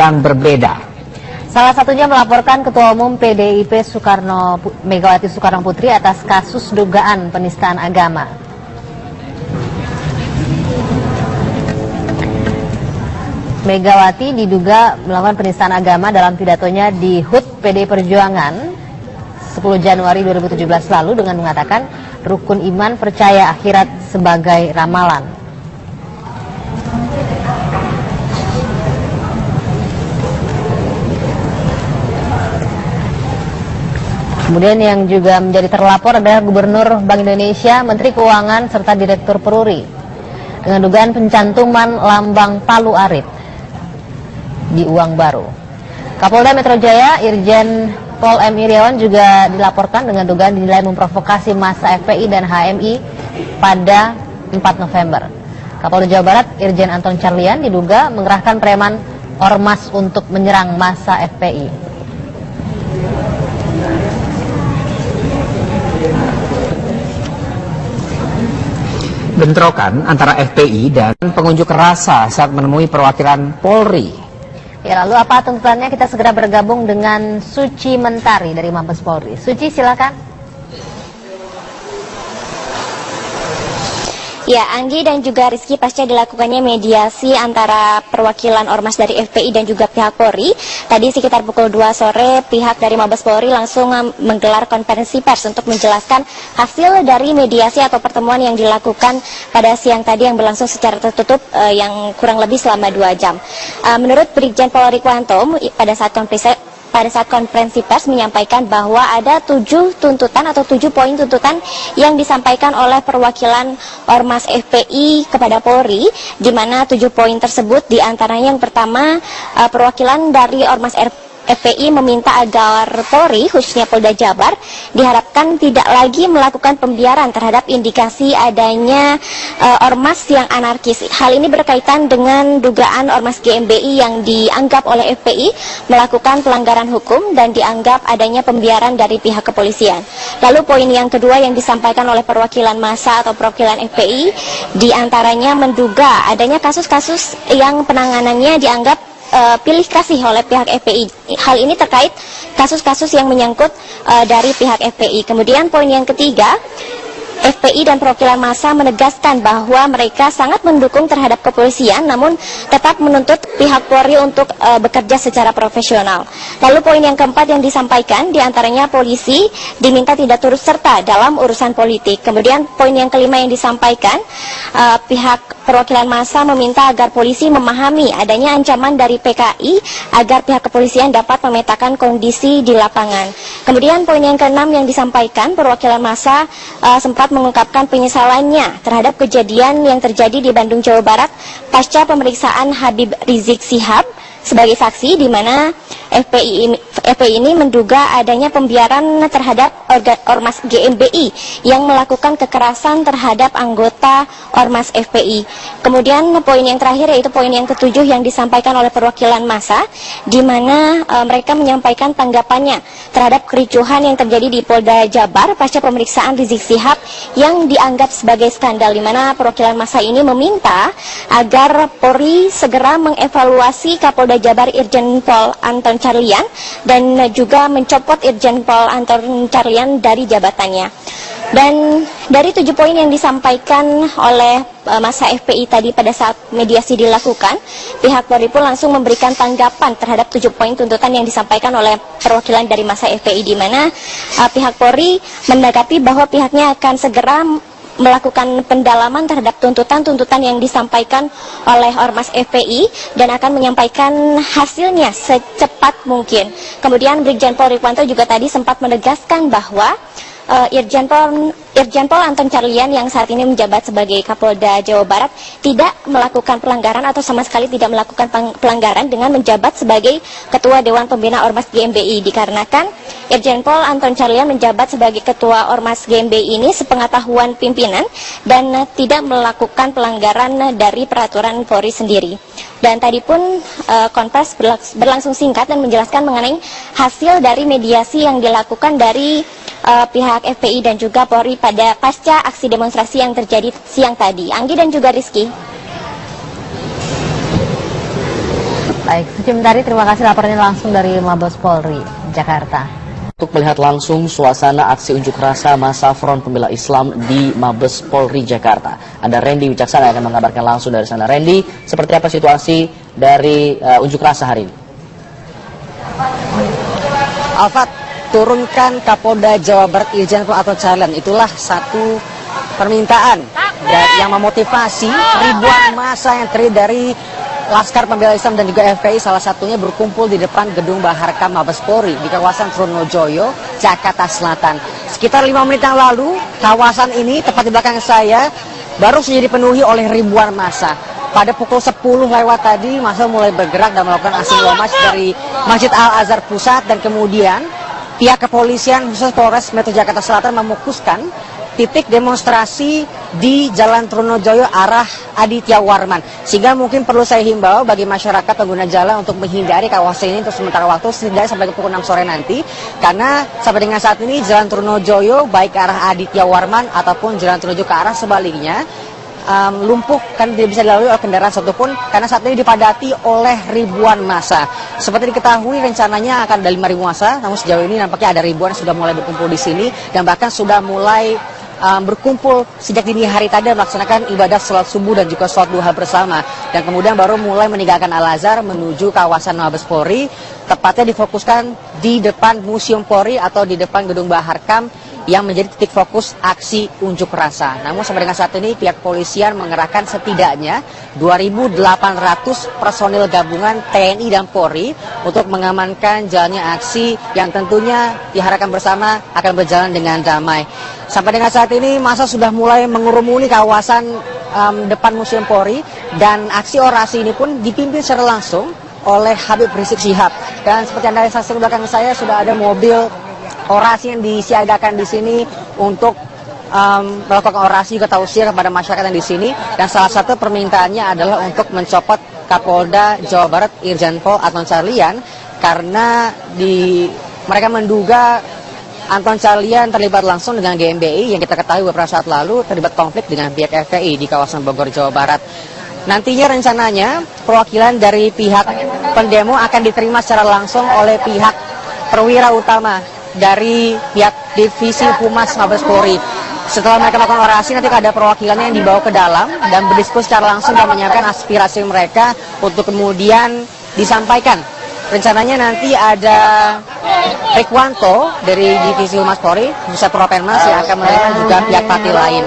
yang berbeda. Salah satunya melaporkan Ketua Umum PDIP Megawati Soekarno Putri atas kasus dugaan penistaan agama. Megawati diduga melakukan penistaan agama dalam pidatonya di HUT PDI Perjuangan 10 Januari 2017 lalu dengan mengatakan rukun iman percaya akhirat sebagai ramalan. Kemudian yang juga menjadi terlapor adalah Gubernur Bank Indonesia, Menteri Keuangan, serta Direktur Peruri dengan dugaan pencantuman lambang Palu Arit di uang baru. Kapolda Metro Jaya, Irjen Pol M. Iriawan juga dilaporkan dengan dugaan dinilai memprovokasi massa FPI dan HMI pada 4 November. Kapolda Jawa Barat, Irjen Anton Carlian diduga mengerahkan preman ormas untuk menyerang massa FPI. Bentrokan antara FPI dan pengunjuk rasa saat menemui perwakilan Polri. Ya, lalu apa tuntutannya? Kita segera bergabung dengan Suci Mentari dari Mabes Polri. Suci, silakan. Ya, Anggi dan juga Rizky, pasca dilakukannya mediasi antara perwakilan ormas dari FPI dan juga pihak Polri, tadi sekitar pukul 2 sore pihak dari Mabes Polri langsung menggelar konferensi pers untuk menjelaskan hasil dari mediasi atau pertemuan yang dilakukan pada siang tadi yang berlangsung secara tertutup yang kurang lebih selama 2 jam. Menurut Brigjen Pol Rikwanto pada saat konferensi pers menyampaikan bahwa ada 7 tuntutan atau 7 poin tuntutan yang disampaikan oleh perwakilan Ormas FPI kepada Polri, di mana 7 poin tersebut diantaranya yang pertama, perwakilan dari Ormas FPI meminta agar Polri, khususnya Polda Jabar, diharapkan tidak lagi melakukan pembiaran terhadap indikasi adanya ormas yang anarkis. Hal ini berkaitan dengan dugaan ormas GMBI yang dianggap oleh FPI melakukan pelanggaran hukum dan dianggap adanya pembiaran dari pihak kepolisian. Lalu poin yang kedua yang disampaikan oleh perwakilan massa atau perwakilan FPI, diantaranya menduga adanya kasus-kasus yang penanganannya dianggap pilih kasih oleh pihak FPI. Hal ini terkait kasus-kasus yang menyangkut dari pihak FPI. Kemudian poin yang ketiga, FPI dan perwakilan massa menegaskan bahwa mereka sangat mendukung terhadap kepolisian, namun tetap menuntut pihak Polri untuk bekerja secara profesional. Lalu poin yang keempat yang disampaikan, diantaranya polisi diminta tidak turut serta dalam urusan politik. Kemudian poin yang kelima yang disampaikan, pihak perwakilan massa meminta agar polisi memahami adanya ancaman dari PKI agar pihak kepolisian dapat memetakan kondisi di lapangan. Kemudian poin yang keenam yang disampaikan, perwakilan massa sempat mengungkapkan penyesalannya terhadap kejadian yang terjadi di Bandung, Jawa Barat pasca pemeriksaan Habib Rizik Syihab sebagai saksi, di mana FPI ini menduga adanya pembiaran terhadap ormas GMBI yang melakukan kekerasan terhadap anggota ormas FPI. Kemudian poin yang terakhir yaitu poin yang ketujuh yang disampaikan oleh perwakilan massa, di mana mereka menyampaikan tanggapannya terhadap kericuhan yang terjadi di Polda Jabar pasca pemeriksaan Rizik Syihab yang dianggap sebagai skandal, di mana perwakilan massa ini meminta agar Polri segera mengevaluasi Kapolda Jabar Irjen Pol Anton Carlian dan juga mencopot Irjen Pol Anton Carlian dari jabatannya. Dan dari 7 poin yang disampaikan oleh massa FPI tadi pada saat mediasi dilakukan, pihak Polri pun langsung memberikan tanggapan terhadap 7 poin tuntutan yang disampaikan oleh perwakilan dari massa FPI, di mana pihak Polri menanggapi bahwa pihaknya akan segera melakukan pendalaman terhadap tuntutan-tuntutan yang disampaikan oleh Ormas FPI dan akan menyampaikan hasilnya secepat mungkin. Kemudian Brigjen Pol Rikwanto juga tadi sempat menegaskan bahwa Irjen Pol Anton Carlian yang saat ini menjabat sebagai Kapolda Jawa Barat tidak melakukan pelanggaran atau sama sekali tidak melakukan pelanggaran dengan menjabat sebagai Ketua Dewan Pembina Ormas GMBI, dikarenakan Irjen Pol Anton Carlian menjabat sebagai Ketua Ormas GMBI ini sepengetahuan pimpinan dan tidak melakukan pelanggaran dari peraturan Polri sendiri. Dan tadi pun konferensi berlangsung singkat dan menjelaskan mengenai hasil dari mediasi yang dilakukan dari pihak FPI dan juga Polri pada pasca aksi demonstrasi yang terjadi siang tadi. Anggi dan juga Rizky. Baik, Suci Mentari, terima kasih laporannya langsung dari Mabes Polri, Jakarta. Untuk melihat langsung suasana aksi unjuk rasa masa Front Pembela Islam di Mabes Polri Jakarta, ada Randy Wicaksana yang akan mengabarkan langsung dari sana. Randy, seperti apa situasi dari unjuk rasa hari ini? Alfat, turunkan Kapolda Jawa Barat Irjen Pol Anton Carlyan, itulah satu permintaan yang memotivasi ribuan massa yang terdiri dari Laskar Pembela Islam dan juga FPI, salah satunya berkumpul di depan gedung Baharkam Mabes Polri di kawasan Trunojoyo, Jakarta Selatan. Sekitar 5 menit yang lalu, kawasan ini tepat di belakang saya baru saja dipenuhi oleh ribuan massa. Pada pukul 10 lewat tadi, massa mulai bergerak dan melakukan aksi long march dari Masjid Al-Azhar Pusat, dan kemudian pihak kepolisian khusus Polres Metro Jakarta Selatan memukuskan titik demonstrasi di Jalan Trunojoyo arah Aditya Warman. Sehingga mungkin perlu saya himbau bagi masyarakat pengguna jalan untuk menghindari kawasan ini untuk sementara waktu, setidaknya sampai ke pukul 6 sore nanti. Karena sampai dengan saat ini Jalan Trunojoyo baik arah Aditya Warman ataupun Jalan Trunojoyo ke arah sebaliknya lumpuh, kan tidak bisa dilalui oleh kendaraan satupun karena saat ini dipadati oleh ribuan massa. Seperti diketahui rencananya akan ada 5.000 massa, namun sejauh ini nampaknya ada ribuan yang sudah mulai berkumpul di sini dan bahkan sudah mulai berkumpul sejak dini hari tadi melaksanakan ibadah sholat subuh dan juga sholat duha bersama, dan kemudian baru mulai meninggalkan Al-Azhar menuju kawasan Mabes Polri, tepatnya difokuskan di depan Museum Polri atau di depan gedung Baharkam yang menjadi titik fokus aksi unjuk rasa. Namun sampai dengan saat ini pihak kepolisian mengerahkan setidaknya 2.800 personil gabungan TNI dan Polri untuk mengamankan jalannya aksi yang tentunya diharapkan bersama akan berjalan dengan damai. Sampai dengan saat ini massa sudah mulai mengurumuni kawasan depan Museum Polri, dan aksi orasi ini pun dipimpin secara langsung oleh Habib Rizik Syihab. Dan seperti Anda saksikan di belakang saya sudah ada mobil orasi yang disiagakan di sini untuk melakukan orasi juga tausiah kepada masyarakat yang di sini, dan salah satu permintaannya adalah untuk mencopot Kapolda Jawa Barat Irjen Pol Anton Carlyan karena mereka menduga Anton Carlyan terlibat langsung dengan GMBI yang kita ketahui beberapa saat lalu terlibat konflik dengan pihak FPI di kawasan Bogor, Jawa Barat. Nantinya rencananya perwakilan dari pihak pendemo akan diterima secara langsung oleh pihak perwira utama dari pihak Divisi Humas Mabes Polri. Setelah mereka melakukan orasi, nanti ada perwakilannya yang dibawa ke dalam dan berdiskusi secara langsung dan menyampaikan aspirasi mereka untuk kemudian disampaikan. Rencananya nanti ada Rikwanto dari Divisi Humas Polri, Pusat Propenmas yang akan menerima juga pihak partai lain.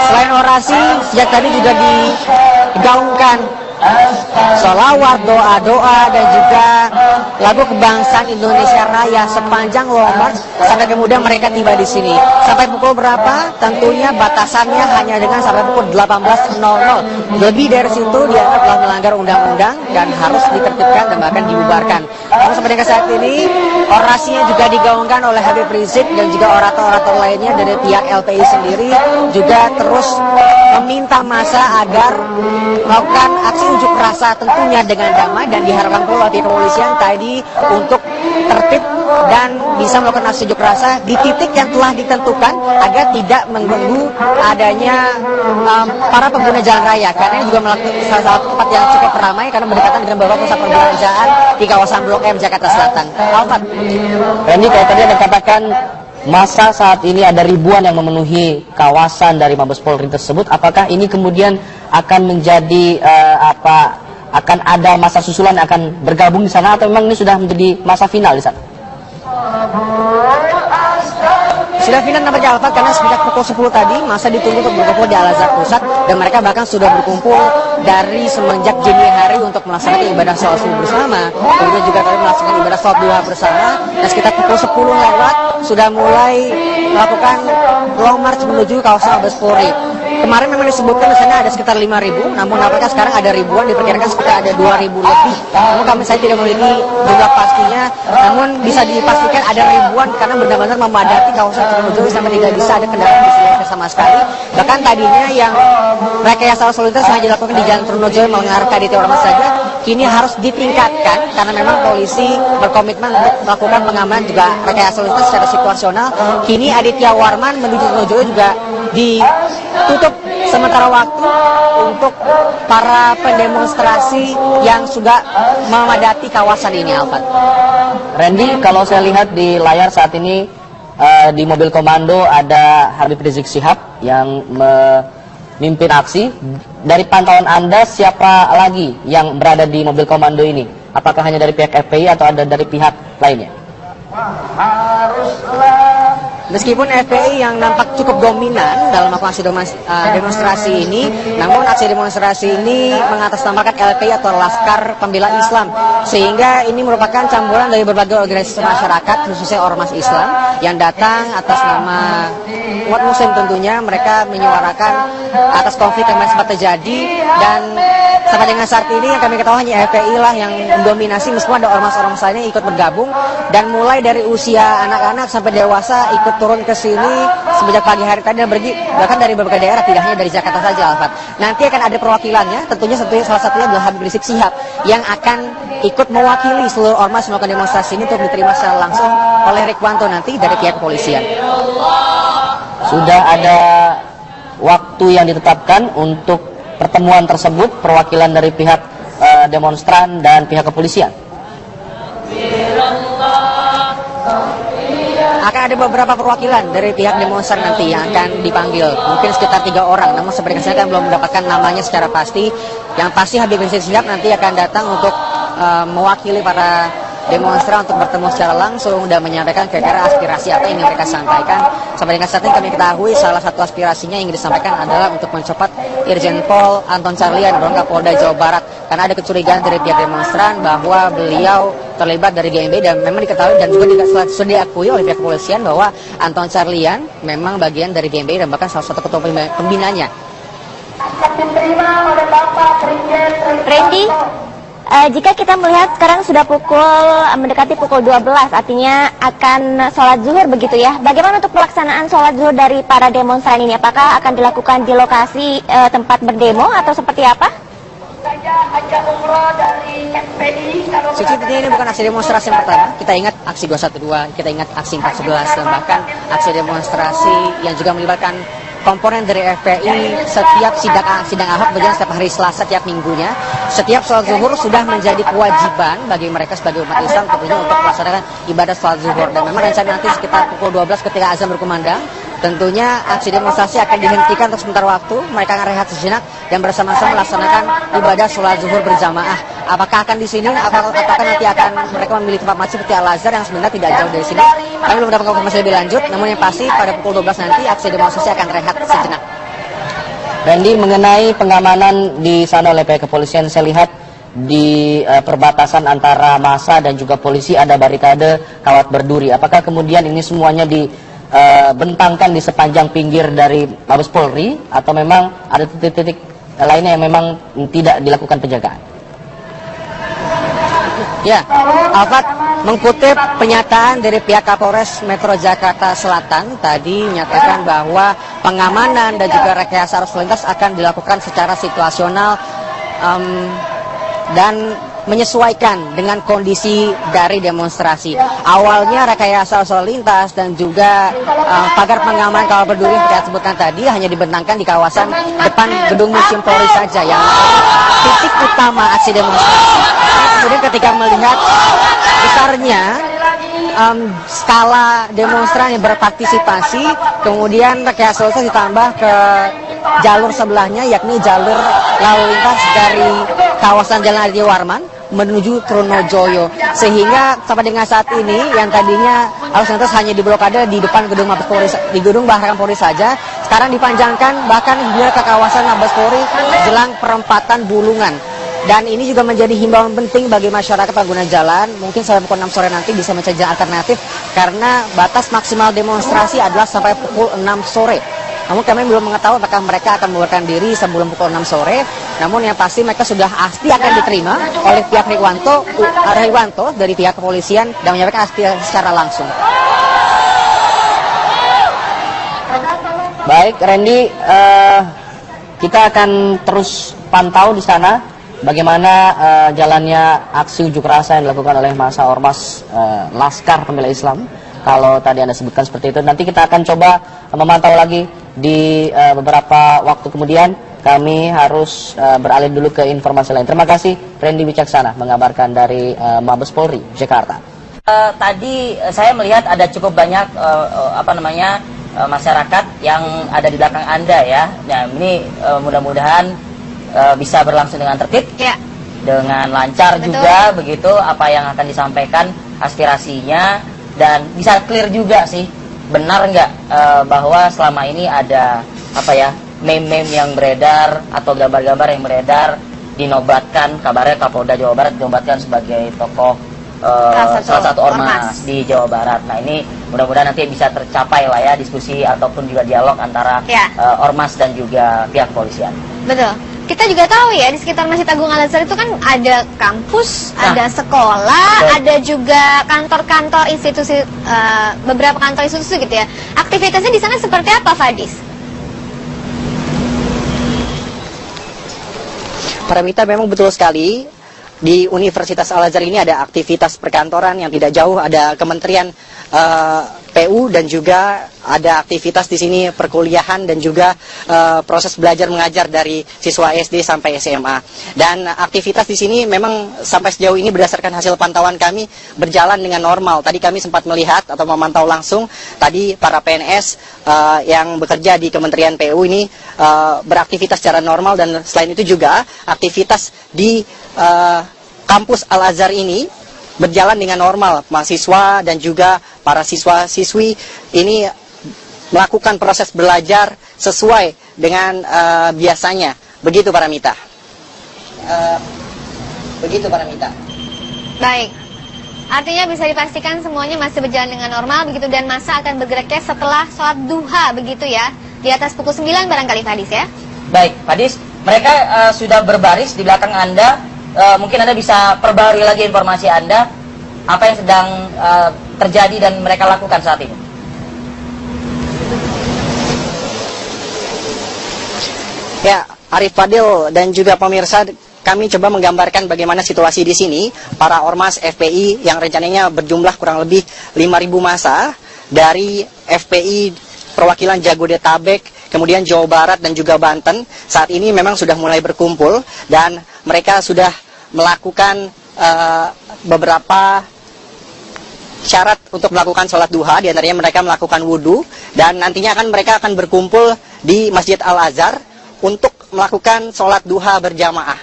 Selain orasi, sejak tadi juga digaungkan sholawat, doa-doa, dan juga lagu kebangsaan Indonesia Raya sepanjang long march sampai kemudian mereka tiba di sini. Sampai pukul berapa? Tentunya batasannya hanya dengan sampai pukul 18.00. Lebih dari situ dianggap telah melanggar undang-undang dan harus ditertibkan dan bahkan dibubarkan. Namun sampai dengan saat ini orasinya juga digaungkan oleh Habib Rizik dan juga orator-orator lainnya dari pihak LPI sendiri juga terus meminta massa agar melakukan aksi unjuk rasa tentunya dengan damai, dan diharapkan pula pihak kepolisian tadi untuk tertib dan bisa melakukan aksi unjuk rasa di titik yang telah ditentukan agar tidak mengganggu adanya para pengguna jalan raya, karena ini juga melakukan salah satu tempat yang cukup ramai karena berdekatan dengan beberapa pusat perbelanjaan di kawasan Blok M Jakarta Selatan. Alfat. Randy, kalau tadi Anda katakan masa saat ini ada ribuan yang memenuhi kawasan dari Mabes Polri tersebut, apakah ini kemudian akan menjadi akan ada masa susulan yang akan bergabung di sana, atau memang ini sudah menjadi masa final di sana? Sudah final nampaknya Alfat, karena sejak pukul 10 tadi masa ditunggu untuk berkumpul di Al-Azhar Pusat, dan mereka bahkan sudah berkumpul dari semenjak dini hari untuk melaksanakan ibadah sholat subuh bersama, kemudian juga tadi melaksanakan ibadah sholat duha bersama, dan sekitar pukul 10 lewat sudah mulai melakukan long march menuju kawasan Mabes Polri. Kemarin memang disebutkan di sana ada sekitar 5.000, namun nampaknya sekarang ada ribuan, diperkirakan sekitar ada 2.000 lebih. Namun saya tidak memiliki jumlah pastinya, namun bisa dipastikan ada ribuan karena benar-benar memadati kawasan Trunojoyo sampai tidak bisa ada kendaraan di sini sama sekali. Bahkan tadinya yang rekayasa lalu lintas hanya dilakukan di Jalan Trunojoyo mengarah ke Aditya Warman saja, kini harus ditingkatkan karena memang polisi berkomitmen untuk melakukan pengamanan juga rekayasa lalu lintas secara situasional. Kini Aditya Warman menuju Trunojoyo juga ditutup sementara waktu untuk para pendemonstrasi yang sudah memadati kawasan ini, Alfat. Randy, kalau saya lihat di layar saat ini di mobil komando ada Habib Rizik Syihab yang memimpin aksi. Dari pantauan Anda, siapa lagi yang berada di mobil komando ini? Apakah hanya dari pihak FPI atau ada dari pihak lainnya? Meskipun FPI yang nampak cukup dominan dalam aksi demonstrasi ini, namun aksi demonstrasi ini mengatasnamakan LPI atau Laskar Pembela Islam, sehingga ini merupakan campuran dari berbagai organisasi masyarakat, khususnya ormas Islam yang datang atas nama umat muslim. Tentunya mereka menyuarakan atas konflik yang sempat terjadi, dan sampai dengan saat ini yang kami ketahui hanya FPI lah yang mendominasi, meskipun ada ormas-ormas lainnya ikut bergabung, dan mulai dari usia anak-anak sampai dewasa ikut turun ke sini sejak pagi hari tadi dan pergi bahkan dari berbagai daerah, tidak hanya dari Jakarta saja, Alfat. Nanti akan ada perwakilannya, tentunya salah satunya adalah Habib Rizik Syihab yang akan ikut mewakili seluruh ormas melakukan demonstrasi ini untuk diterima secara langsung oleh Rikwanto nanti dari pihak kepolisian. Sudah ada waktu yang ditetapkan untuk pertemuan tersebut, perwakilan dari pihak demonstran dan pihak kepolisian. Akan ada beberapa perwakilan dari pihak demonstran nanti yang akan dipanggil, mungkin sekitar 3 orang, namun seperti saya kan belum mendapatkan namanya secara pasti. Yang pasti Habib Rizik Syihab nanti akan datang untuk mewakili para demonstran untuk bertemu secara langsung dan menyampaikan kira-kira aspirasi apa yang ingin mereka sampaikan. Sampai dengan saat ini kami ketahui salah satu aspirasinya yang disampaikan adalah untuk mencopot Irjen Pol Anton Carlyan, Kapolda Jawa Barat, karena ada kecurigaan dari pihak demonstran bahwa beliau terlibat dari GMB, dan memang diketahui dan juga sudah diakui oleh pihak kepolisian bahwa Anton Carlyan memang bagian dari GMB dan bahkan salah satu ketua pembinanya. Randy, jika kita melihat sekarang sudah mendekati pukul 12, artinya akan sholat zuhur begitu ya. Bagaimana untuk pelaksanaan sholat zuhur dari para demonstran ini? Apakah akan dilakukan di lokasi tempat berdemo atau seperti apa? Sejujurnya ini bukan aksi demonstrasi yang pertama. Kita ingat aksi 212, kita ingat aksi 411, dan bahkan aksi demonstrasi yang juga melibatkan komponen dari FPI. Setiap sidang Ahok berjalan setiap hari Selasa tiap minggunya. Setiap sholat zuhur sudah menjadi kewajiban bagi mereka sebagai umat Islam tentunya untuk melaksanakan ibadah sholat zuhur. Dan memang rencana nanti sekitar pukul 12 ketika azan berkumandang, tentunya aksi demonstrasi akan dihentikan untuk sementara waktu. Mereka akan rehat sejenak dan bersama-sama melaksanakan ibadah sholat zuhur berjamaah. Apakah akan di sini? Apakah nanti akan mereka memilih tempat masjid seperti Al-Azhar yang sebenarnya tidak jauh dari sini? Kami belum mendapatkan informasi lebih lanjut. Namun yang pasti pada pukul 12 nanti aksi demonstrasi akan rehat sejenak. Randy, mengenai pengamanan di sana oleh pihak kepolisian, saya lihat di perbatasan antara massa dan juga polisi ada barikade kawat berduri. Apakah kemudian ini semuanya dibentangkan di sepanjang pinggir dari Mabes Polri atau memang ada titik-titik lainnya yang memang tidak dilakukan penjagaan? Ya, Alfat, mengutip pernyataan dari pihak Kapolres Metro Jakarta Selatan tadi menyatakan bahwa pengamanan dan juga rekayasa arus lintas akan dilakukan secara situasional dan menyesuaikan dengan kondisi dari demonstrasi. Awalnya rekayasa arus lintas dan juga pagar pengamanan kawat berduri yang kita sebutkan tadi hanya dibentangkan di kawasan depan gedung Museum Polri saja yang titik utama aksi demonstrasi. Kemudian ketika melihat besarnya skala demonstran yang berpartisipasi, kemudian rekayasa lintas ditambah ke jalur sebelahnya, yakni jalur lalu lintas dari kawasan Jalan Aditya Warman menuju Trunojoyo, sehingga sampai dengan saat ini yang tadinya arus lintas hanya diblokade di depan gedung Mabes Polri, di gedung Bahkan Polri saja, sekarang dipanjangkan bahkan hingga ke kawasan Mabes Polri jelang perempatan Bulungan. Dan ini juga menjadi himbauan penting bagi masyarakat pengguna jalan, mungkin sampai pukul 6 sore nanti bisa mencari jalan alternatif, karena batas maksimal demonstrasi adalah sampai pukul 6 sore. Namun kami belum mengetahui apakah mereka akan membubarkan diri sebelum pukul 6 sore. Namun yang pasti mereka sudah pasti akan diterima oleh pihak Rikwanto dari pihak kepolisian dan menyampaikan aspirasi secara langsung. Baik, Randy, kita akan terus pantau di sana bagaimana jalannya aksi unjuk rasa yang dilakukan oleh massa ormas Laskar Pembela Islam. Kalau tadi Anda sebutkan seperti itu, nanti kita akan coba memantau lagi di beberapa waktu kemudian. Kami harus beralih dulu ke informasi lain. Terima kasih Randy Wicaksana mengabarkan dari Mabes Polri Jakarta. Tadi saya melihat ada cukup banyak masyarakat yang ada di belakang Anda ya. Nah, ini mudah-mudahan bisa berlangsung dengan tertib, Ya. dengan lancar. Betul. Juga begitu apa yang akan disampaikan aspirasinya, dan bisa clear juga sih, benar nggak bahwa selama ini ada meme-meme yang beredar atau gambar-gambar yang beredar dinobatkan, kabarnya Kapolda Jawa Barat dinobatkan sebagai tokoh salah satu ormas di Jawa Barat. Nah, ini mudah-mudahan nanti bisa tercapai lah ya diskusi ataupun juga dialog antara ormas dan juga pihak kepolisian. Betul. Kita juga tahu ya, di sekitar Masjid Agung Al-Azhar itu kan ada kampus, ada sekolah, betul. ada juga kantor-kantor institusi, beberapa kantor institusi gitu ya. Aktivitasnya di sana seperti apa, Fadis? Paramita, memang betul sekali. Di Universitas Al-Azhar ini ada aktivitas perkantoran yang tidak jauh, ada Kementerian PU, dan juga ada aktivitas di sini perkuliahan dan juga proses belajar mengajar dari siswa SD sampai SMA. Dan aktivitas di sini memang sampai sejauh ini berdasarkan hasil pantauan kami berjalan dengan normal. Tadi kami sempat melihat atau memantau langsung, tadi para PNS yang bekerja di Kementerian PU ini beraktivitas secara normal, dan selain itu juga aktivitas di kampus Al-Azhar ini berjalan dengan normal. Mahasiswa dan juga para siswa-siswi ini melakukan proses belajar sesuai dengan biasanya. Begitu Paramita. Begitu Paramita. Baik. Artinya bisa dipastikan semuanya masih berjalan dengan normal begitu, dan masa akan bergeraknya setelah sholat duha begitu ya. Di atas pukul 9 barangkali, Fadis ya. Baik, Fadis, mereka sudah berbaris di belakang Anda. Mungkin Anda bisa perbarui lagi informasi Anda, apa yang sedang terjadi dan mereka lakukan saat ini. Ya, Arif Fadil dan juga pemirsa, kami coba menggambarkan bagaimana situasi di sini. Para ormas FPI yang rencananya berjumlah kurang lebih 5.000 massa dari FPI perwakilan Jabodetabek, kemudian Jawa Barat dan juga Banten, saat ini memang sudah mulai berkumpul, dan mereka sudah melakukan beberapa syarat untuk melakukan sholat duha. Di antaranya mereka melakukan wudhu, dan nantinya mereka akan berkumpul di Masjid Al-Azhar untuk melakukan sholat duha berjamaah.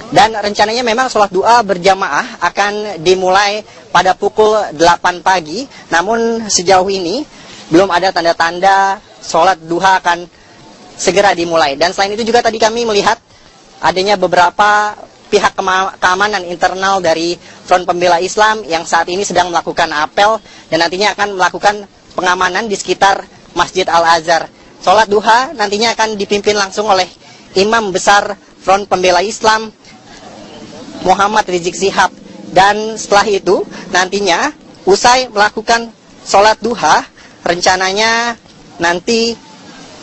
Dan rencananya memang sholat duha berjamaah akan dimulai pada pukul 8 pagi, namun sejauh ini belum ada tanda-tanda sholat duha akan segera dimulai. Dan selain itu juga tadi kami melihat adanya beberapa pihak keamanan internal dari Front Pembela Islam yang saat ini sedang melakukan apel, dan nantinya akan melakukan pengamanan di sekitar Masjid Al-Azhar. Sholat duha nantinya akan dipimpin langsung oleh Imam Besar Front Pembela Islam Muhammad Rizik Syihab. Dan setelah itu nantinya usai melakukan sholat duha, rencananya nanti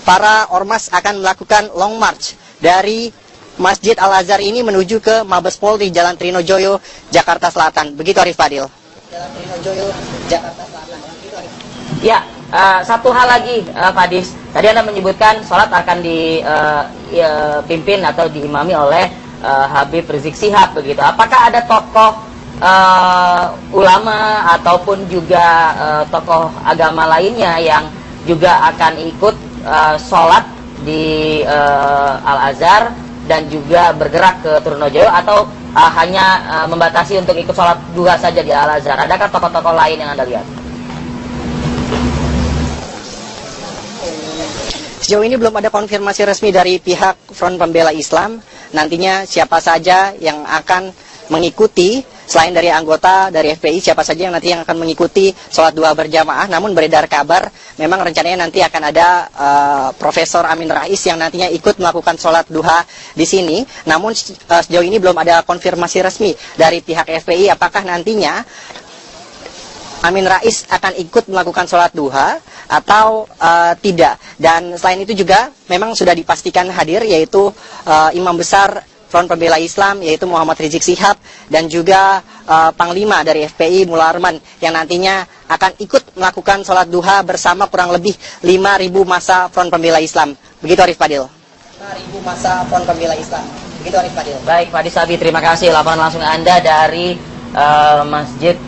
para ormas akan melakukan long march dari Masjid Al-Azhar ini menuju ke Mabes Polri Jalan Trinojoyo, Jakarta Selatan. Begitu Arif Fadil. Jalan Trinojoyo, Jakarta Selatan. Ya, satu hal lagi Fadis. Tadi Anda menyebutkan sholat akan dipimpin atau diimami oleh Habib Rizik Syihab begitu. Apakah ada tokoh ulama ataupun juga tokoh agama lainnya yang juga akan ikut sholat di Al-Azhar dan juga bergerak ke Trunojoyo, atau hanya membatasi untuk ikut sholat duha saja di Al-Azhar? Adakah tokoh-tokoh lain yang Anda lihat? Sejauh ini belum ada konfirmasi resmi dari pihak Front Pembela Islam. Nantinya siapa saja yang akan mengikuti, selain dari anggota dari FPI, siapa saja yang nanti yang akan mengikuti sholat duha berjamaah. Namun beredar kabar memang rencananya nanti akan ada Profesor Amin Rais yang nantinya ikut melakukan sholat duha di sini. Namun sejauh ini belum ada konfirmasi resmi dari pihak FPI apakah nantinya Amin Rais akan ikut melakukan sholat duha atau tidak. Dan selain itu juga memang sudah dipastikan hadir, yaitu Imam Besar Front Pembela Islam, yaitu Muhammad Rizik Syihab, dan juga Panglima dari FPI Mullah Arman, yang nantinya akan ikut melakukan sholat duha bersama kurang lebih 5.000 massa Front Pembela Islam. Begitu Arif Fadil. 5.000 massa Front Pembela Islam. Begitu Arif Fadil. Baik, Pak Disabi, terima kasih laporan langsung Anda dari Masjid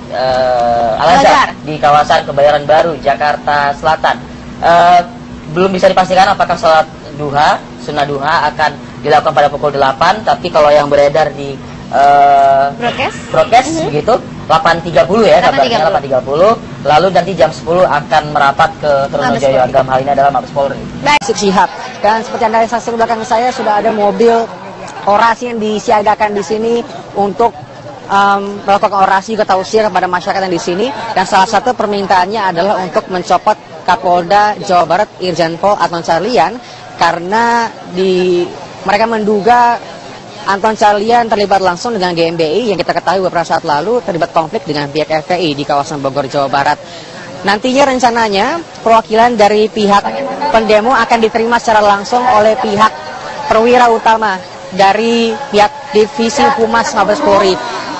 Al-Azhar di kawasan Kebayoran Baru, Jakarta Selatan. Belum bisa dipastikan apakah sholat duha, sunnah duha akan dilakukan pada pukul 8, tapi kalau yang beredar di broadcast begitu 8.30 ya, kabarnya 8.30. Lalu nanti jam 10 akan merapat ke Trunojoyo Agam. Hal ini adalah Mabes Polri. Rizik Syihab. Dan seperti Anda saksikan di belakang saya sudah ada mobil orasi yang disiagakan di sini untuk melakukan orasi juga tausiah kepada masyarakat yang di sini. Dan salah satu permintaannya adalah untuk mencopot Kapolda Jawa Barat Irjen Pol Anton Carlyan karena mereka menduga Anton Carlyan terlibat langsung dengan GMBI yang kita ketahui beberapa saat lalu terlibat konflik dengan pihak FPI di kawasan Bogor, Jawa Barat. Nantinya rencananya perwakilan dari pihak pendemo akan diterima secara langsung oleh pihak perwira utama dari pihak Divisi Humas Mabes Polri.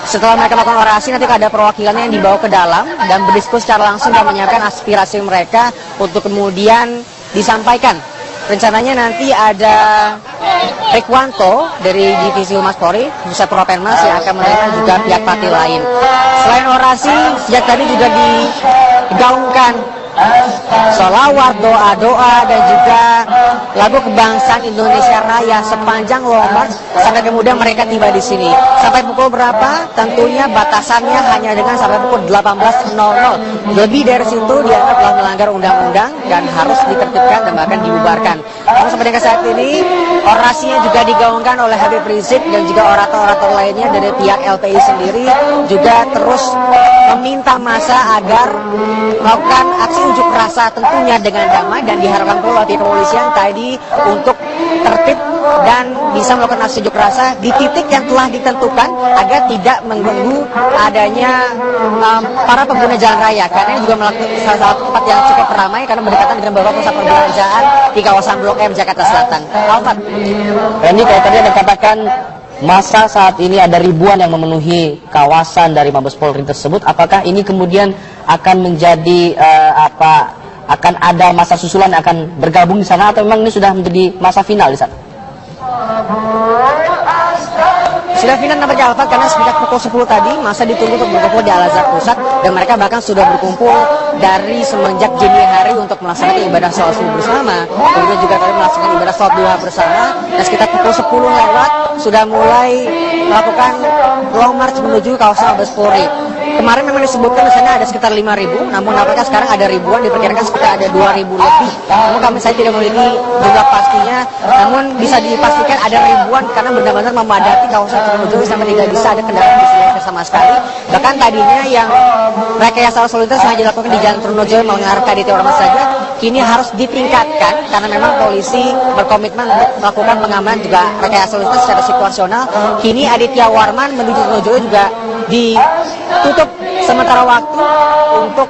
Setelah mereka melakukan orasi, nanti ada perwakilannya yang dibawa ke dalam dan berdiskusi secara langsung dan menyampaikan aspirasi mereka untuk kemudian disampaikan. Rencananya nanti ada Rekwanto dari Divisi Humas Polri, Pusat Propenmas yang akan menerima juga pihak partai lain. Selain orasi, sejak tadi juga digaungkan sholawat, doa-doa dan juga lagu kebangsaan Indonesia Raya sepanjang long march sampai kemudian mereka tiba di sini. Sampai pukul berapa? Tentunya batasannya hanya dengan sampai pukul 18.00. Lebih dari situ dianggap telah melanggar undang-undang dan harus ditertibkan dan bahkan dibubarkan. Namun sampai dengan saat ini orasinya juga digaungkan oleh Habib Rizik dan juga orator-orator lainnya dari pihak LPI sendiri juga terus meminta massa agar melakukan aksi unjuk rasa tentunya dengan damai dan diharapkan pula pihak kepolisian tadi untuk tertib dan bisa melakukan aksi unjuk rasa di titik yang telah ditentukan agar tidak mengganggu adanya para pengguna jalan raya karena ini juga melakukan salah satu tempat yang cukup ramai karena berdekatan dengan beberapa pusat perbelanjaan di kawasan Blok M Jakarta Selatan. Alfat. Randy, kalau tadi Anda katakan masa saat ini ada ribuan yang memenuhi kawasan dari Mabes Polri tersebut, apakah ini kemudian akan menjadi akan ada masa susulan yang akan bergabung di sana atau memang ini sudah menjadi masa final di sana? Sudah final nampaknya Alfat karena sejak pukul 10 tadi masa ditunggu untuk berkumpul di Al-Azhar Pusat dan mereka bahkan sudah berkumpul dari semenjak dini hari untuk melaksanakan ibadah sholat subuh bersama, kemudian juga tadi melaksanakan ibadah sholat duha bersama dan sekitar pukul 10 lewat sudah mulai melakukan long march menuju kawasan Mabes Polri. Kemarin memang disebutkan di sana ada sekitar 5.000, namun nampaknya sekarang ada ribuan, diperkirakan sekitar ada 2.000 lebih. Namun saya tidak memiliki jumlah pastinya, namun bisa dipastikan ada ribuan karena benar-benar memadati kawasan Trunojoyo sampai tidak bisa ada kendaraan di sini sama sekali. Bahkan tadinya yang rekayasa lalu lintas hanya dilakukan di Jalan Trunojoyo mengarah ke Aditya Warman saja, kini harus ditingkatkan karena memang polisi berkomitmen untuk melakukan pengamanan juga rekayasa lalu lintas secara situasional. Kini Aditya Warman menuju Trunojoyo juga ditutup sementara waktu untuk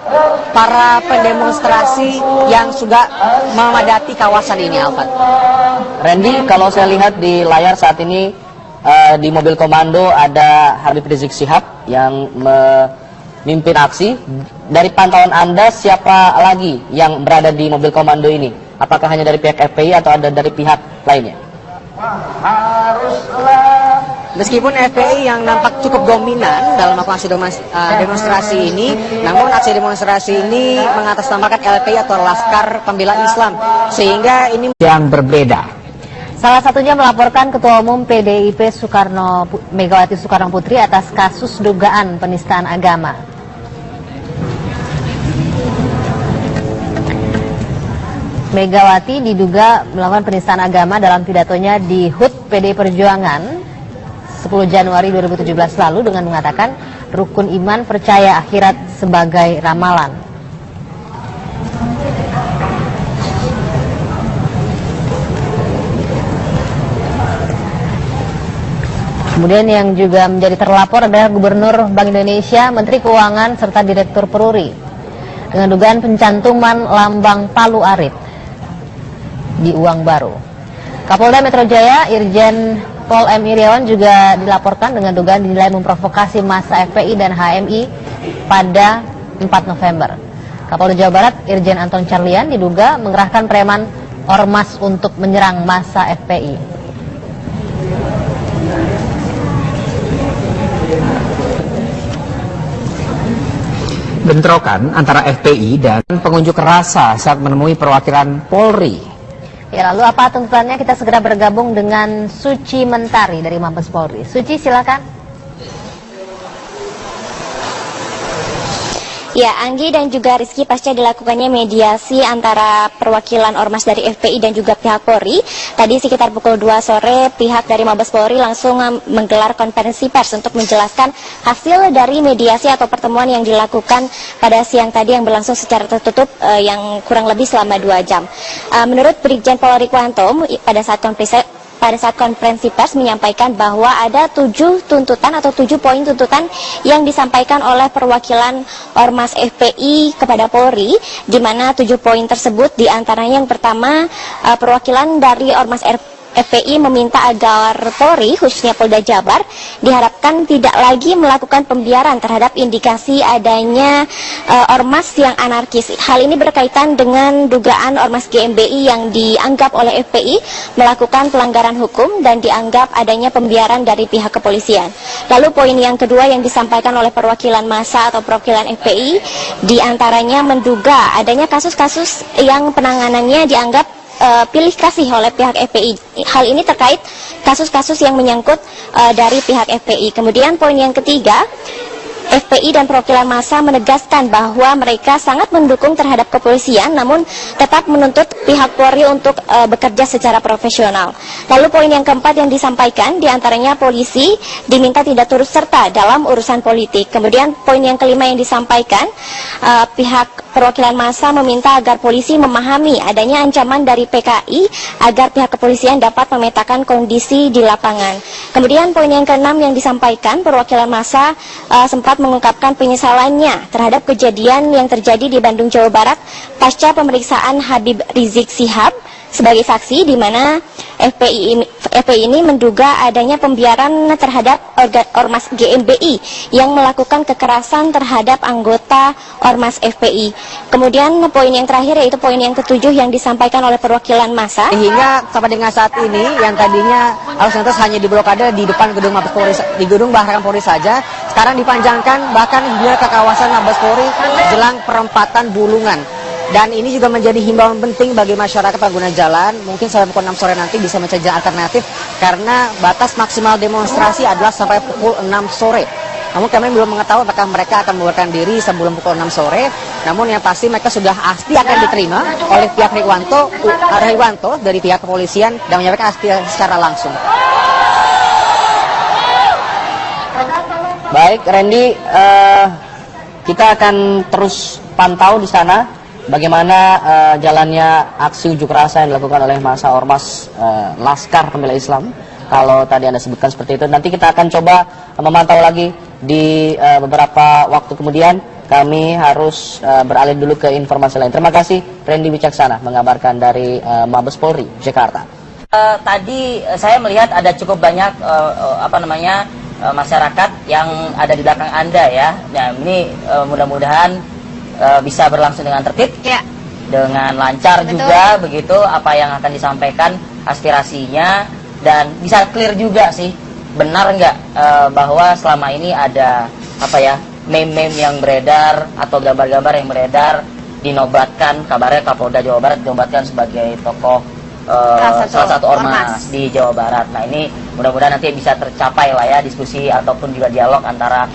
para pendemonstrasi yang sudah memadati kawasan ini, Alfat. Randy, kalau saya lihat di layar saat ini di mobil komando ada Habib Rizik Syihab yang memimpin aksi. Dari pantauan Anda, siapa lagi yang berada di mobil komando ini? Apakah hanya dari pihak FPI atau ada dari pihak lainnya? Meskipun FPI yang nampak cukup dominan dalam melakukan aksi demonstrasi ini, namun aksi demonstrasi ini mengatasnamakan LPI atau Laskar Pembela Islam, sehingga ini yang berbeda. Salah satunya melaporkan Ketua Umum PDIP Megawati Soekarno Putri atas kasus dugaan penistaan agama. Megawati diduga melakukan penistaan agama dalam pidatonya di HUT PDI Perjuangan 10 Januari 2017 lalu dengan mengatakan rukun iman percaya akhirat sebagai ramalan. Kemudian yang juga menjadi terlapor adalah Gubernur Bank Indonesia, Menteri Keuangan, serta Direktur Peruri dengan dugaan pencantuman lambang Palu Arit di uang baru. Kapolda Metro Jaya, Irjen Pol M. Iriawan juga dilaporkan dengan dugaan dinilai memprovokasi massa FPI dan HMI pada 4 November. Kapolda Jawa Barat Irjen Anton Carlian diduga mengerahkan preman ormas untuk menyerang massa FPI. Bentrokan antara FPI dan pengunjuk rasa saat menemui perwakilan Polri. Ya, lalu apa tuntutannya? Kita segera bergabung dengan Suci Mentari dari Mabes Polri. Suci, silakan. Ya, Anggi dan juga Rizky, pasca dilakukannya mediasi antara perwakilan ormas dari FPI dan juga pihak Polri, tadi sekitar pukul 2 sore pihak dari Mabes Polri langsung menggelar konferensi pers untuk menjelaskan hasil dari mediasi atau pertemuan yang dilakukan pada siang tadi yang berlangsung secara tertutup yang kurang lebih selama 2 jam. Menurut Brigjen Pol Rikwanto, pada saat konferensi pers menyampaikan bahwa ada 7 tuntutan atau 7 poin tuntutan yang disampaikan oleh perwakilan ormas FPI kepada Polri, di mana 7 poin tersebut diantaranya yang pertama, perwakilan dari ormas FPI meminta agar Polri, khususnya Polda Jabar, diharapkan tidak lagi melakukan pembiaran terhadap indikasi adanya ormas yang anarkis. Hal ini berkaitan dengan dugaan ormas GMBI yang dianggap oleh FPI melakukan pelanggaran hukum dan dianggap adanya pembiaran dari pihak kepolisian. Lalu poin yang kedua yang disampaikan oleh perwakilan massa atau perwakilan FPI, diantaranya menduga adanya kasus-kasus yang penanganannya dianggap pilih kasih oleh pihak FPI. Hal ini terkait kasus-kasus yang menyangkut dari pihak FPI. Kemudian poin yang ketiga, FPI dan perwakilan massa menegaskan bahwa mereka sangat mendukung terhadap kepolisian, namun tetap menuntut pihak Polri untuk bekerja secara profesional. Lalu poin yang keempat yang disampaikan, diantaranya polisi diminta tidak turut serta dalam urusan politik. Kemudian poin yang kelima yang disampaikan, pihak perwakilan massa meminta agar polisi memahami adanya ancaman dari PKI agar pihak kepolisian dapat memetakan kondisi di lapangan. Kemudian poin yang keenam yang disampaikan, perwakilan massa sempat mengungkapkan penyesalannya terhadap kejadian yang terjadi di Bandung, Jawa Barat pasca pemeriksaan Habib Rizik Syihab sebagai saksi, di mana FPI ini menduga adanya pembiaran terhadap ormas GMBI yang melakukan kekerasan terhadap anggota ormas FPI. Kemudian poin yang terakhir yaitu poin yang ketujuh yang disampaikan oleh perwakilan massa. Hingga sampai dengan saat ini yang tadinya arus lintas hanya diblokade di depan gedung Mabes Polri, di gedung Baharan Polri saja, sekarang dipanjangkan bahkan hingga ke kawasan Mabes Polri jelang perempatan Bulungan. Dan ini juga menjadi himbauan penting bagi masyarakat pengguna jalan, mungkin sampai pukul 6 sore nanti bisa mencari jalan alternatif, karena batas maksimal demonstrasi adalah sampai pukul 6 sore. Namun kami belum mengetahui apakah mereka akan membubarkan diri sebelum pukul 6 sore, namun yang pasti mereka sudah pasti akan diterima oleh pihak Rikwanto dari pihak kepolisian dan menyampaikan aspirasi secara langsung. Baik, Randy, kita akan terus pantau di sana bagaimana jalannya aksi unjuk rasa yang dilakukan oleh massa ormas Laskar Pembela Islam. Kalau tadi Anda sebutkan seperti itu, nanti kita akan coba memantau lagi di beberapa waktu kemudian. Kami harus beralih dulu ke informasi lain. Terima kasih Randy Wicaksana mengabarkan dari Mabes Polri, Jakarta. Tadi saya melihat ada cukup banyak masyarakat yang ada di belakang Anda ya. Nah, ini mudah-mudahan bisa berlangsung dengan tertib, Ya. dengan lancar. Betul. Juga begitu apa yang akan disampaikan aspirasinya, dan bisa clear juga sih benar nggak bahwa selama ini ada meme-meme yang beredar atau gambar-gambar yang beredar dinobatkan, kabarnya Kapolda Jawa Barat dinobatkan sebagai tokoh salah satu ormas di Jawa Barat. Nah, ini mudah-mudahan nanti bisa tercapai lah ya diskusi ataupun juga dialog antara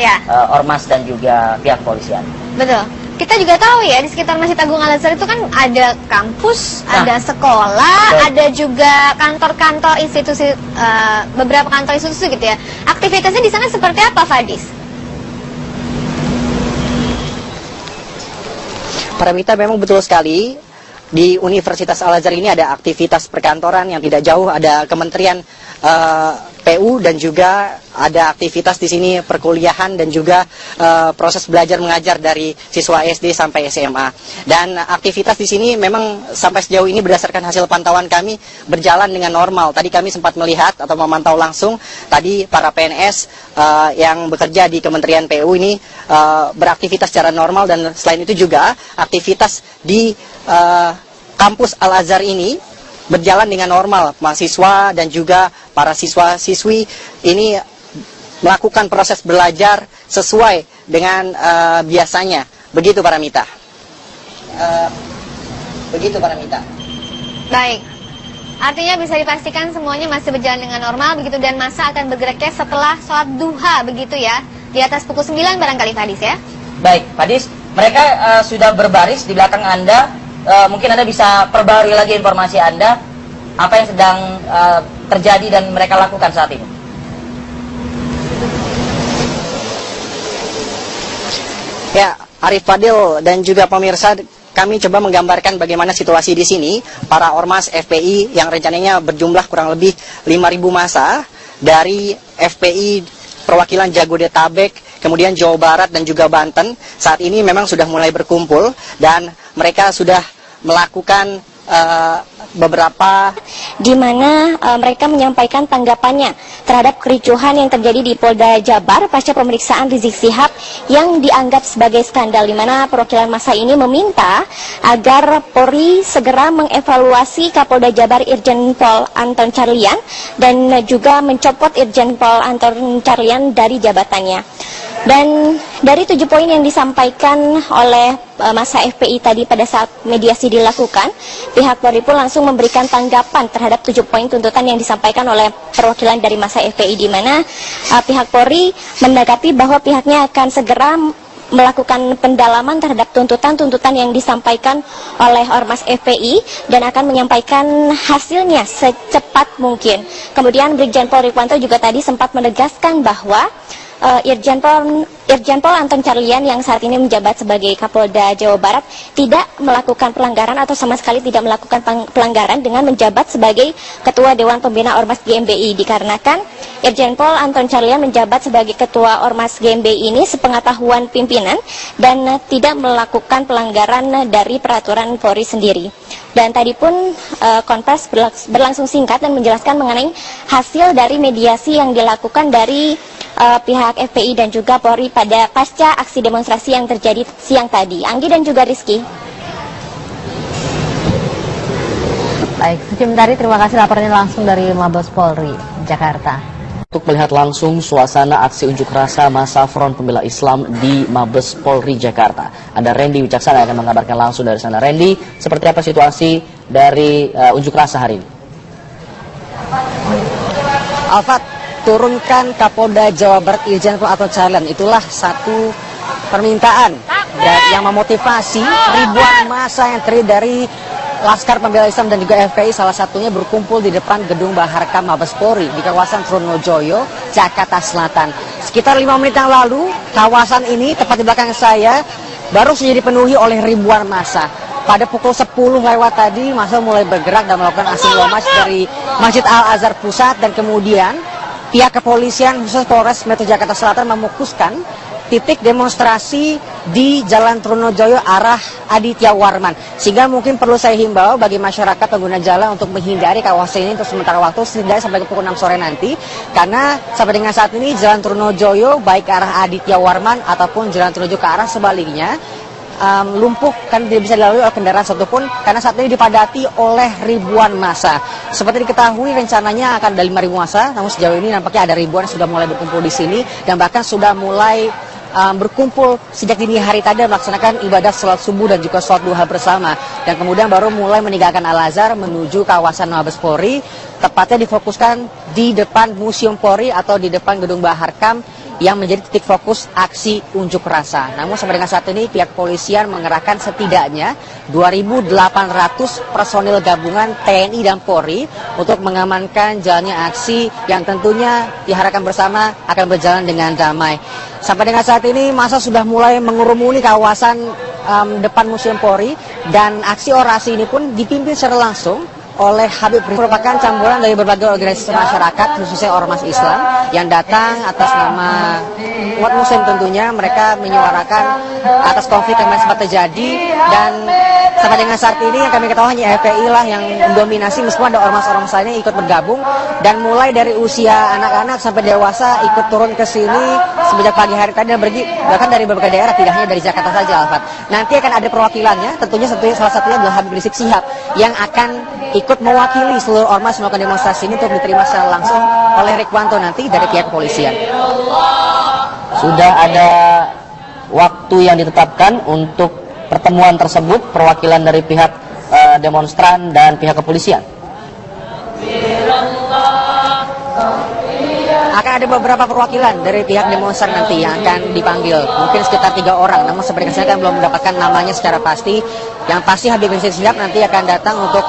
ormas dan juga pihak kepolisian. Betul. Kita juga tahu ya, di sekitar Masjid Agung Al-Azhar itu kan ada kampus, ada sekolah, ada juga kantor-kantor institusi, beberapa kantor institusi gitu ya. Aktivitasnya di sana seperti apa, Fadis? Paramita, memang betul sekali. Di Universitas Al-Azhar ini ada aktivitas perkantoran yang tidak jauh, ada Kementerian PU dan juga ada aktivitas di sini perkuliahan dan juga proses belajar mengajar dari siswa SD sampai SMA. Dan aktivitas di sini memang sampai sejauh ini berdasarkan hasil pantauan kami berjalan dengan normal. Tadi kami sempat melihat atau memantau langsung tadi para PNS yang bekerja di Kementerian PU ini beraktivitas secara normal, dan selain itu juga aktivitas di kampus Al-Azhar ini berjalan dengan normal. Mahasiswa dan juga para siswa-siswi ini melakukan proses belajar sesuai dengan biasanya. Begitu para Mita. Baik. Artinya bisa dipastikan semuanya masih berjalan dengan normal begitu, dan masa akan bergeraknya setelah sholat duha begitu ya. Di atas pukul 9 barangkali Fadis ya. Baik, Fadis, mereka sudah berbaris di belakang Anda. Mungkin Anda bisa perbarui lagi informasi Anda, apa yang sedang terjadi dan mereka lakukan saat ini. Ya, Arif Fadil dan juga pemirsa, kami coba menggambarkan bagaimana situasi di sini. Para ormas FPI yang rencananya berjumlah kurang lebih 5.000 massa dari FPI perwakilan Jabodetabek, kemudian Jawa Barat dan juga Banten, saat ini memang sudah mulai berkumpul dan mereka sudah melakukan beberapa di mana mereka menyampaikan tanggapannya terhadap kericuhan yang terjadi di Polda Jabar pasca pemeriksaan Rizik Syihab yang dianggap sebagai skandal, di mana perwakilan massa ini meminta agar Polri segera mengevaluasi Kapolda Jabar Irjen Pol Anton Carlyan dan juga mencopot Irjen Pol Anton Carlyan dari jabatannya. Dan dari 7 poin yang disampaikan oleh massa FPI tadi pada saat mediasi dilakukan, pihak Polri pun langsung memberikan tanggapan terhadap 7 poin tuntutan yang disampaikan oleh perwakilan dari massa FPI, di mana pihak Polri menanggapi bahwa pihaknya akan segera melakukan pendalaman terhadap tuntutan-tuntutan yang disampaikan oleh Ormas FPI dan akan menyampaikan hasilnya secepat mungkin. Kemudian Brigjen Pol Rikwanto juga tadi sempat menegaskan bahwa Irjen Pol Anton Carlyan yang saat ini menjabat sebagai Kapolda Jawa Barat tidak melakukan pelanggaran atau sama sekali tidak melakukan pelanggaran dengan menjabat sebagai Ketua Dewan Pembina Ormas GMBI, dikarenakan Irjen Pol Anton Carlyan menjabat sebagai Ketua Ormas GMBI ini sepengetahuan pimpinan dan tidak melakukan pelanggaran dari peraturan Polri sendiri. Dan tadi pun konfers berlangsung singkat dan menjelaskan mengenai hasil dari mediasi yang dilakukan dari pihak FPI dan juga Polri pada pasca aksi demonstrasi yang terjadi siang tadi. Anggi dan juga Rizky. Baik, Suci Mentari, terima kasih laporannya langsung dari Mabes Polri, Jakarta. Untuk melihat langsung suasana aksi unjuk rasa massa Front Pembela Islam di Mabes Polri Jakarta, ada Randy Wicaksana yang akan mengabarkan langsung dari sana. Randy, seperti apa situasi dari unjuk rasa hari ini? Alfat, turunkan Kapolda Jawa Barat Irjen Pol Anton Carlyan, itulah satu permintaan yang memotivasi ribuan massa yang terdiri dari Laskar Pembela Islam dan juga FPI, salah satunya berkumpul di depan gedung Baharkam Mabes Polri di kawasan Trunojoyo, Jakarta Selatan. Sekitar 5 menit yang lalu, kawasan ini tepat di belakang saya baru saja dipenuhi oleh ribuan massa. Pada pukul 10 lewat tadi, massa mulai bergerak dan melakukan aksi march dari Masjid Al-Azhar Pusat, dan kemudian pihak kepolisian khusus Polres Metro Jakarta Selatan memukuskan titik demonstrasi di Jalan Trunojoyo arah Aditya Warman. Sehingga mungkin perlu saya himbau bagi masyarakat pengguna jalan untuk menghindari kawasan ini untuk sementara waktu, setidaknya sampai ke pukul 6 sore nanti. Karena sampai dengan saat ini Jalan Trunojoyo baik ke arah Aditya Warman ataupun Jalan Trunojoyo ke arah sebaliknya lumpuh, kan tidak bisa dilalui oleh kendaraan satupun karena saat ini dipadati oleh ribuan massa. Seperti diketahui rencananya akan ada 5.000 massa, namun sejauh ini nampaknya ada ribuan yang sudah mulai berkumpul di sini dan bahkan sudah mulai berkumpul sejak dini hari tadi melaksanakan ibadah sholat subuh dan juga sholat duha bersama, dan kemudian baru mulai meninggalkan Al-Azhar menuju kawasan Mabes Polri, tepatnya difokuskan di depan Museum Polri atau di depan gedung Baharkam yang menjadi titik fokus aksi unjuk rasa. Namun sampai dengan saat ini pihak polisian mengerahkan setidaknya 2.800 personil gabungan TNI dan Polri untuk mengamankan jalannya aksi yang tentunya diharapkan bersama akan berjalan dengan damai. Sampai dengan saat ini massa sudah mulai mengurumuni kawasan depan Museum Polri, dan aksi orasi ini pun dipimpin secara langsung oleh Habib Rizik merupakan campuran dari berbagai organisasi masyarakat, khususnya ormas Islam yang datang atas nama umat muslim tentunya. Mereka menyuarakan atas konflik yang sempat terjadi, dan sampai dengan saat ini yang kami ketahui hanya FPI lah yang mendominasi, meskipun ada ormas-ormas lainnya ikut bergabung, dan mulai dari usia anak-anak sampai dewasa ikut turun ke sini sejak pagi hari tadi dan pergi bahkan dari berbagai daerah, tidak hanya dari Jakarta saja, Alfat. Nanti akan ada perwakilannya, tentunya salah satunya adalah Habib Rizik Syihab yang akan ikut mewakili seluruh ormas melakukan demonstrasi ini untuk diterima secara langsung oleh Rikwanto nanti dari pihak kepolisian. Sudah ada waktu yang ditetapkan untuk pertemuan tersebut, perwakilan dari pihak demonstran dan pihak kepolisian. Akan ada beberapa perwakilan dari pihak demonstran nanti yang akan dipanggil, mungkin sekitar 3 orang, namun seperti saya kan belum mendapatkan namanya secara pasti. Yang pasti Habib Rizik Syihab nanti akan datang untuk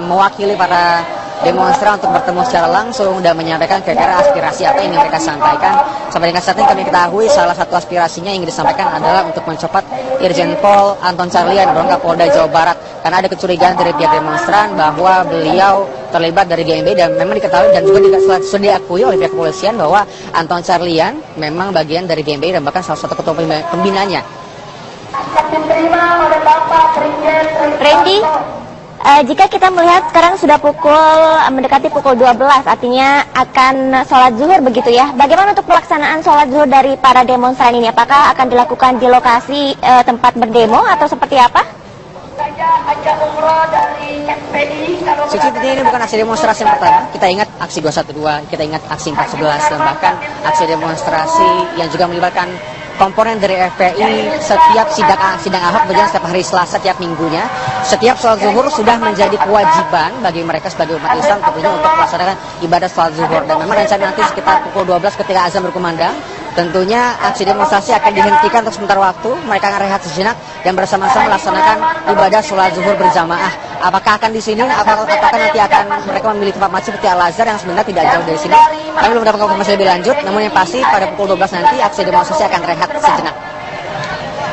mewakili para demonstran untuk bertemu secara langsung dan menyampaikan kira-kira aspirasi apa yang ingin mereka sampaikan. Sampai dengan saat ini kami ketahui salah satu aspirasinya yang ingin disampaikan adalah untuk mencopot Irjen Pol Anton Carlyan, Kapolda Jawa Barat, karena ada kecurigaan dari pihak demonstran bahwa beliau terlibat dari GMB, dan memang diketahui dan juga sudah diakui oleh pihak kepolisian bahwa Anton Carlyan memang bagian dari GMB dan bahkan salah satu ketua pembinanya. Randy, jika kita melihat sekarang sudah mendekati pukul 12, artinya akan sholat zuhur begitu ya. Bagaimana untuk pelaksanaan sholat zuhur dari para demonstran ini? Apakah akan dilakukan di lokasi tempat berdemo atau seperti apa? Suci, ini bukan aksi demonstrasi yang pertama. Kita ingat aksi 212, kita ingat aksi 411, dan bahkan aksi demonstrasi yang juga melibatkan komponen dari FPI. Setiap sidang Ahok berjalan setiap hari Selasa tiap minggunya. Setiap sholat zuhur sudah menjadi kewajiban bagi mereka sebagai umat Islam tentunya untuk melaksanakan ibadah sholat zuhur. Dan memang rencana nanti sekitar pukul 12 ketika azan berkumandang, tentunya aksi demonstrasi akan dihentikan untuk sementara waktu. Mereka akan rehat sejenak dan bersama-sama melaksanakan ibadah sholat zuhur berjamaah. Apakah akan di sini? Apakah nanti akan mereka memilih tempat masjid seperti Al-Azhar yang sebenarnya tidak jauh dari sini? Kami belum mendapatkan konfirmasi lebih lanjut. Namun yang pasti pada pukul 12 nanti aksi demonstrasi akan rehat sejenak.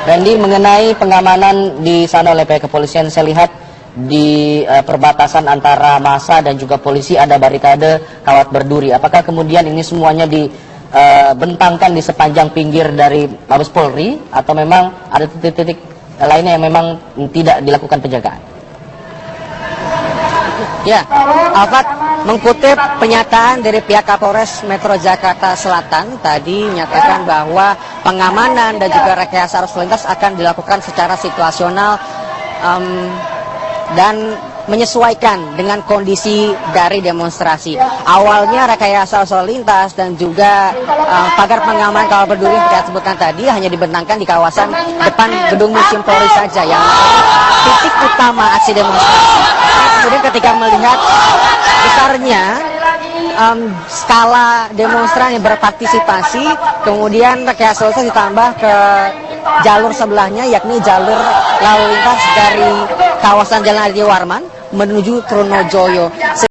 Randy, mengenai pengamanan di sana oleh pihak kepolisian, saya lihat di perbatasan antara massa dan juga polisi ada barikade kawat berduri. Apakah kemudian ini semuanya dibentangkan di sepanjang pinggir dari Mabes Polri, atau memang ada titik-titik lainnya yang memang tidak dilakukan penjagaan? Ya, Alfat, mengutip pernyataan dari pihak Kapolres Metro Jakarta Selatan tadi menyatakan bahwa pengamanan dan juga rekayasa arus lintas akan dilakukan secara situasional dan menyesuaikan dengan kondisi dari demonstrasi. Awalnya rekayasa lalu lintas dan juga pagar pengaman kawat berduri yang kita sebutkan tadi hanya dibentangkan di kawasan depan gedung Museum Polri saja yang titik utama aksi demonstrasi. Kemudian ketika melihat besarnya skala demonstran yang berpartisipasi, kemudian rekayasa lalu lintas ditambah ke jalur sebelahnya, yakni jalur lalu lintas dari kawasan Jalan Adi Warman menuju Trunojoyo.